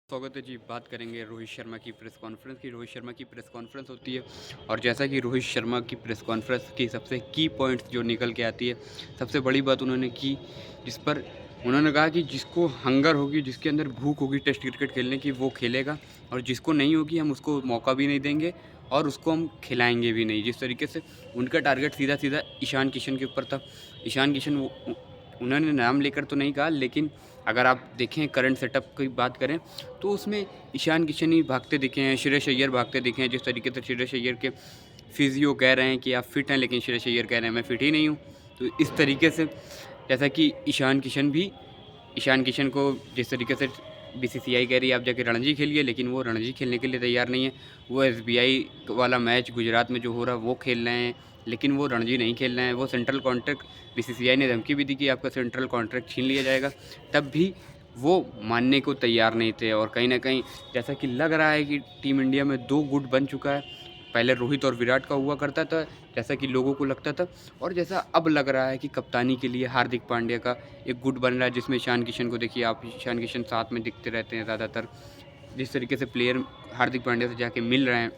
स्वागत है जी। बात करेंगे रोहित शर्मा की प्रेस कॉन्फ्रेंस की। रोहित शर्मा की प्रेस कॉन्फ्रेंस होती है और जैसा कि रोहित शर्मा की प्रेस कॉन्फ्रेंस की सबसे की पॉइंट्स जो निकल के आती है, सबसे बड़ी बात उन्होंने की, जिस पर उन्होंने कहा कि जिसको हंगर होगी, जिसके अंदर भूख होगी टेस्ट क्रिकेट खेलने की, वो खेलेगा और जिसको नहीं होगी हम उसको मौका भी नहीं देंगे और उसको हम खिलाएंगे भी नहीं। जिस तरीके से उनका टारगेट सीधा सीधा ईशान किशन के ऊपर था। ईशान किशन उन्होंने नाम लेकर तो नहीं कहा, लेकिन अगर आप देखें करंट सेटअप की बात करें तो उसमें ईशान किशन ही भागते दिखे हैं, श्रेयस अय्यर भागते दिखे हैं। जिस तरीके से श्रेयस अय्यर के फिजियो कह रहे हैं कि आप फिट हैं, लेकिन श्रेयस अय्यर कह रहे हैं मैं फिट ही नहीं हूँ। तो इस तरीके से जैसा कि ईशान किशन को जिस तरीके से बीसीसीआई कह रही है आप जाके रणजी खेलिए, लेकिन वो रणजी खेलने के लिए तैयार नहीं है। वो एसबीआई वाला मैच गुजरात में जो हो रहा है वो खेल रहे हैं, लेकिन वो रणजी नहीं खेल रहे हैं। वो सेंट्रल कॉन्ट्रैक्ट, बीसीसीआई ने धमकी भी दी कि आपका सेंट्रल कॉन्ट्रैक्ट छीन लिया जाएगा, तब भी वो मानने को तैयार नहीं थे। और कहीं ना कहीं जैसा कि लग रहा है कि टीम इंडिया में 2 गुट बन चुका है। पहले रोहित और विराट का हुआ करता था, जैसा कि लोगों को लगता था, और जैसा अब लग रहा है कि कप्तानी के लिए हार्दिक पांड्या का एक गुट बन रहा है, जिसमें ईशान किशन को देखिए आप, ईशान किशन साथ में दिखते रहते हैं ज़्यादातर। जिस तरीके से प्लेयर हार्दिक पांड्या से जाके मिल रहे हैं,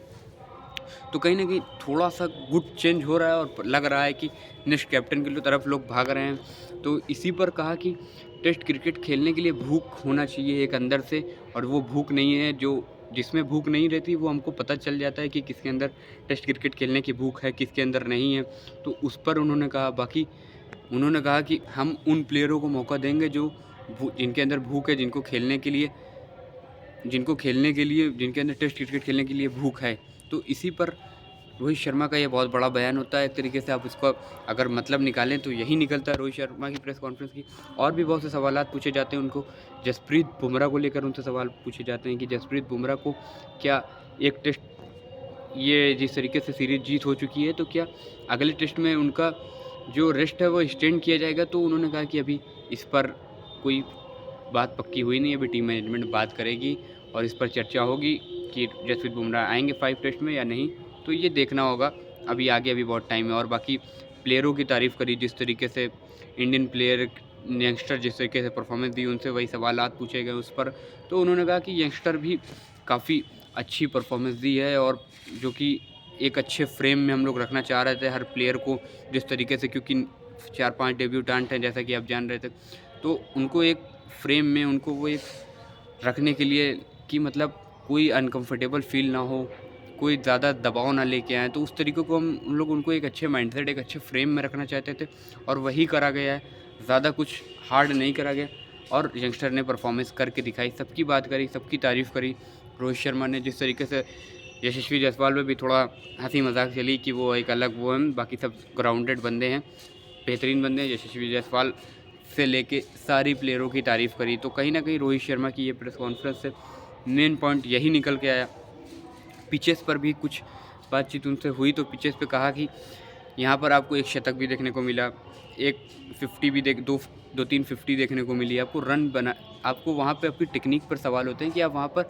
तो कहीं ना कहीं थोड़ा सा गुट चेंज हो रहा है और लग रहा है कि नेक्स्ट कैप्टन की तरफ लोग भाग रहे हैं। तो इसी पर कहा कि टेस्ट क्रिकेट खेलने के लिए भूख होना चाहिए एक अंदर से, और वो भूख नहीं है। जो जिसमें भूख नहीं रहती वो हमको पता चल जाता है कि किसके अंदर टेस्ट क्रिकेट खेलने की भूख है, किसके अंदर नहीं है। तो उस पर उन्होंने कहा। बाकी उन्होंने कहा कि हम उन प्लेयरों को मौका देंगे जो जिनके अंदर भूख है, जिनके अंदर टेस्ट क्रिकेट खेलने के लिए भूख है। तो इसी पर रोहित शर्मा का ये बहुत बड़ा बयान होता है। एक तरीके से आप उसको अगर मतलब निकालें तो यही निकलता है रोहित शर्मा की प्रेस कॉन्फ्रेंस की। और भी बहुत से सवालात पूछे जाते हैं उनको। जसप्रीत बुमराह को लेकर उनसे सवाल पूछे जाते हैं कि जसप्रीत बुमराह को क्या एक टेस्ट, ये जिस तरीके से सीरीज जीत हो चुकी है, तो क्या अगले टेस्ट में उनका जो रेस्ट है वो एक्सटेंड किया जाएगा। तो उन्होंने कहा कि अभी इस पर कोई बात पक्की हुई नहीं है, अभी टीम मैनेजमेंट बात करेगी और इस पर चर्चा होगी कि जसप्रीत बुमराह आएंगे 5 टेस्ट में या नहीं। तो ये देखना होगा, अभी आगे अभी बहुत टाइम है। और बाकी प्लेयरों की तारीफ़ करी, जिस तरीके से इंडियन प्लेयर यंगस्टर जिस तरीके से परफॉर्मेंस दी, उनसे वही सवालात पूछे गए उस पर। तो उन्होंने कहा कि यंगस्टर भी काफ़ी अच्छी परफॉर्मेंस दी है, और जो कि एक अच्छे फ्रेम में हम लोग रखना चाह रहे थे हर प्लेयर को। जिस तरीके से, क्योंकि 4-5 डेब्यूटेंट हैं जैसा कि आप जान रहे थे, तो उनको एक फ्रेम में उनको वो एक रखने के लिए कि मतलब कोई अनकंफर्टेबल फील ना हो, कोई ज़्यादा दबाव ना लेके आएँ। तो उस तरीके को हम उन लोग उनको एक अच्छे माइंडसेट, एक अच्छे फ्रेम में रखना चाहते थे, और वही करा गया है। ज़्यादा कुछ हार्ड नहीं करा गया, और यंगस्टर ने परफॉर्मेंस करके दिखाई, सबकी बात करी, सबकी तारीफ़ करी। रोहित शर्मा ने जिस तरीके से यशस्वी जायसवाल में भी थोड़ा हंसी मजाक चली कि वो एक अलग वो हैं, बाकी सब ग्राउंडेड बंदे हैं, बेहतरीन बंदे हैं। यशस्वी जायसवाल से लेके सारी प्लेयरों की तारीफ़ करी। तो कहीं ना कहीं रोहित शर्मा की ये प्रेस कॉन्फ्रेंस से मेन पॉइंट यही निकल के आया। पिचेस पर भी कुछ बातचीत उनसे हुई, तो पिचेस पे कहा कि यहाँ पर आपको एक शतक भी देखने को मिला, एक 50 भी दो तीन 50 देखने को मिली। आपको वहाँ पे आपकी टेक्निक पर सवाल होते हैं कि आप वहाँ पर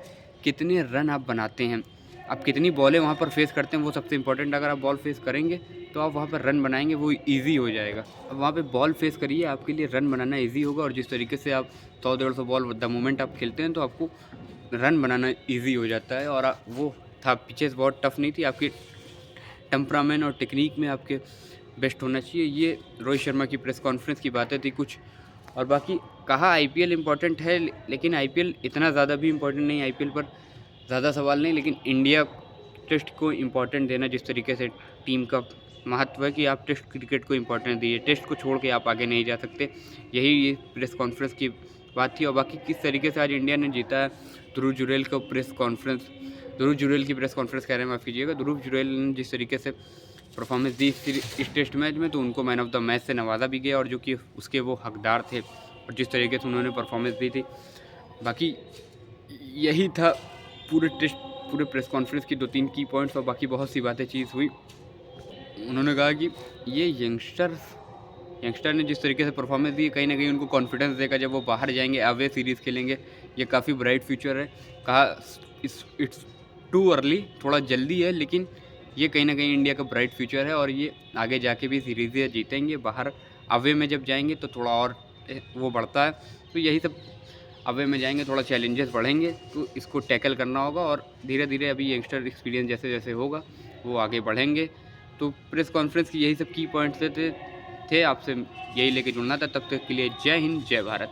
कितने रन आप बनाते हैं, आप कितनी बॉलें वहाँ पर फेस करते हैं, वो सबसे इंपॉर्टेंट। अगर आप बॉल फेस करेंगे तो आप वहाँ पर रन बनाएंगे, वो ईजी हो जाएगा। अब वहाँ पे बॉल फेस करिए, आपके लिए रन बनाना ईजी होगा। और जिस तरीके से आप 100-150 बॉल द मोमेंट आप खेलते हैं, तो आपको रन बनाना ईजी हो जाता है। और वो था, पिचेस बहुत टफ नहीं थी, आपकी टेम्परामेंट और टेक्निक में आपके बेस्ट होना चाहिए। ये रोहित शर्मा की प्रेस कॉन्फ्रेंस की बातें थी कुछ। और बाकी कहा आईपीएल इम्पॉर्टेंट है, लेकिन आईपीएल इतना ज़्यादा भी इम्पॉर्टेंट नहीं। आईपीएल पर ज़्यादा सवाल नहीं, लेकिन इंडिया टेस्ट को इम्पॉर्टेंट देना, जिस तरीके से टीम का महत्व है कि आप टेस्ट क्रिकेट को इम्पॉर्टेंस दीजिए, टेस्ट को छोड़ के आप आगे नहीं जा सकते। यही ये प्रेस कॉन्फ्रेंस की बात थी। और बाकी किस तरीके से आज इंडिया ने जीता है, ध्रुव जुरैल की प्रेस कॉन्फ्रेंस कह रहे हैं, माफ़ कीजिएगा। ध्रुव जुरैल ने जिस तरीके से परफॉर्मेंस दी इस टेस्ट मैच में, तो उनको मैन ऑफ द मैच से नवाजा भी गया, और जो कि उसके वो हकदार थे, और जिस तरीके से उन्होंने परफॉर्मेंस दी थी। बाकी यही था पूरे प्रेस कॉन्फ्रेंस की 2-3 की पॉइंट्स, और बाकी बहुत सी बातें चीज़ हुई। उन्होंने कहा कि ये यंगस्टर ने जिस तरीके से परफॉर्मेंस दी, कहीं ना कहीं उनको कॉन्फिडेंस देगा जब वो बाहर जाएंगे, अवे सीरीज़ खेलेंगे। ये काफ़ी ब्राइट फ्यूचर है। कहा इट्स टू अर्ली, थोड़ा जल्दी है, लेकिन ये कहीं ना कहीं इंडिया का ब्राइट फ्यूचर है, और ये आगे जाके भी सीरीज़ें जीतेंगे। बाहर अवे में जब जाएंगे तो थोड़ा और वो बढ़ता है। तो यही सब अवे में जाएंगे, थोड़ा चैलेंजेस बढ़ेंगे, तो इसको टैकल करना होगा और धीरे धीरे अभी यंगस्टर एक्सपीरियंस जैसे जैसे होगा वो आगे बढ़ेंगे। तो प्रेस कॉन्फ्रेंस की यही सब की पॉइंट्स थे आपसे यही लेके जुड़ना था। तब तक के लिए जय हिंद, जय भारत।